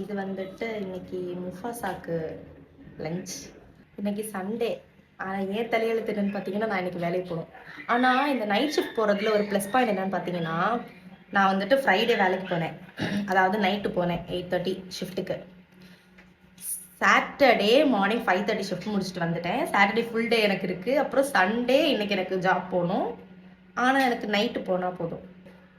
இது வந்துட்டு இன்னைக்கு முஃபாசாக்கு லஞ்ச். இன்னைக்கு சண்டே. ஏன் தலையெழுத்துன்னு பார்த்தீங்கன்னா, நான் இன்னைக்கு வேலைக்கு போகணும். ஆனால் இந்த நைட் ஷிஃப்ட் போகிறதுல ஒரு ப்ளஸ் பாயிண்ட் என்னன்னு பார்த்தீங்கன்னா, நான் வந்துட்டு ஃப்ரைடே வேலைக்கு போனேன். அதாவது நைட்டு போனேன் 8:30 ஷிஃப்ட்டுக்கு. சாட்டர்டே மார்னிங் 5:30 ஷிஃப்ட் முடிச்சுட்டு வந்துட்டேன். சாட்டர்டே ஃபுல் டே எனக்கு இருக்குது. அப்புறம் சண்டே இன்னைக்கு எனக்கு ஜாப் போகணும். ஆனால் எனக்கு நைட்டு போனால் போதும்.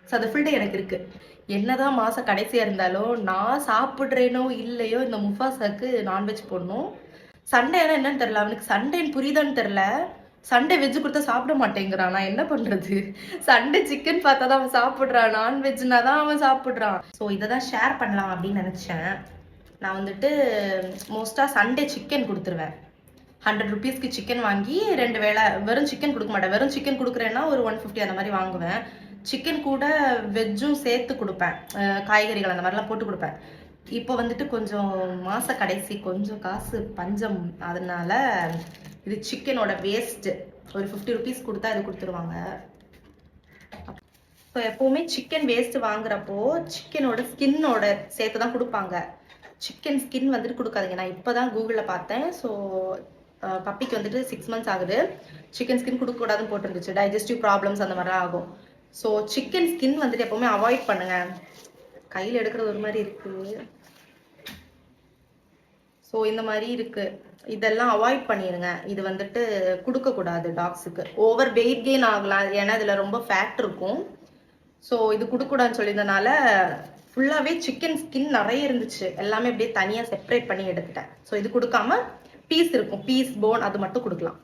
ஸோ அது ஃபுல் டே எனக்கு இருக்குது. என்னதான் மாதம் கடைசியாக இருந்தாலும் நான் சாப்பிட்றேனோ இல்லையோ இந்த முஃபாசாக்கு நான்வெஜ் போடணும். சண்டே ஆனால் என்னன்னு தெரில, அவனுக்கு சண்டேன்னு புரியுதான்னு தெரில. சண்டே வெஜ்ஜு கொடுத்தா சாப்பிட மாட்டேங்கிறான். நான் என்ன பண்ணுறது? சண்டே சிக்கன் பார்த்தா தான் அவன் சாப்பிட்றான், நான்வெஜ்னா தான் அவன் சாப்பிட்றான். ஸோ இதை தான் ஷேர் பண்ணலாம் அப்படின்னு நினச்சேன். நான் வந்துட்டு மோஸ்ட்டாக சண்டே சிக்கன் கொடுத்துருவேன். 100 ருபீஸ்க்கு சிக்கன் வாங்கி 2 வேளை வெறும் சிக்கன் கொடுக்க மாட்டேன். வெறும் சிக்கன் கொடுக்குறேன்னா ஒரு 150 அந்த மாதிரி வாங்குவேன். சிக்கன் கூட வெஜ்ஜும் சேர்த்து கொடுப்பேன், காய்கறிகள் அந்த மாதிரிலாம் போட்டு கொடுப்பேன். இப்போ வந்துட்டு கொஞ்சம் மாத கடைசி, கொஞ்சம் காசு பஞ்சம். அதனால இது சிக்கனோட வேஸ்ட்டு ஒரு 50 ருபீஸ் கொடுத்தா இது கொடுத்துருவாங்க. ஸோ எப்போவுமே சிக்கன் வேஸ்ட்டு வாங்குறப்போ சிக்கனோட ஸ்கின்னோட சேர்த்து தான் கொடுப்பாங்க. சிக்கன் ஸ்கின் வந்துட்டு கொடுக்காதீங்க. நான் இப்போ தான் கூகுளில் பார்த்தேன். ஸோ பப்பிக்கு வந்துட்டு 6 மந்த்ஸ் ஆகுது. சிக்கன் ஸ்கின் கொடுக்கக்கூடாதுன்னு போட்டுருந்துச்சு. டைஜஸ்டிவ் ப்ராப்ளம்ஸ் அந்த மாதிரிலாம் ஆகும். ஸோ சிக்கன் ஸ்கின் வந்துட்டு எப்போவுமே அவாய்ட் பண்ணுங்க. கையில் எடுக்கிறது ஒரு மாதிரி இருக்குது. ஸோ இந்த மாதிரி இருக்குது. இதெல்லாம் அவாய்ட் பண்ணிடுங்க. இது வந்துட்டு கொடுக்கக்கூடாது டாக்ஸுக்கு. ஓவர் வெயிட் கெயின் ஆகலாம், ஏன்னா இதில் ரொம்ப ஃபேட் இருக்கும். ஸோ இது கொடுக்கக்கூடாதுன்னு சொல்லியிருந்தனால ஃபுல்லாகவே சிக்கன் ஸ்கின் நிறைய இருந்துச்சு. எல்லாமே அப்படியே தனியாக செப்பரேட் பண்ணி எடுத்துட்டேன். ஸோ இது கொடுக்காம பீஸ் இருக்கும், பீஸ் போன் அது மட்டும் கொடுக்கலாம்.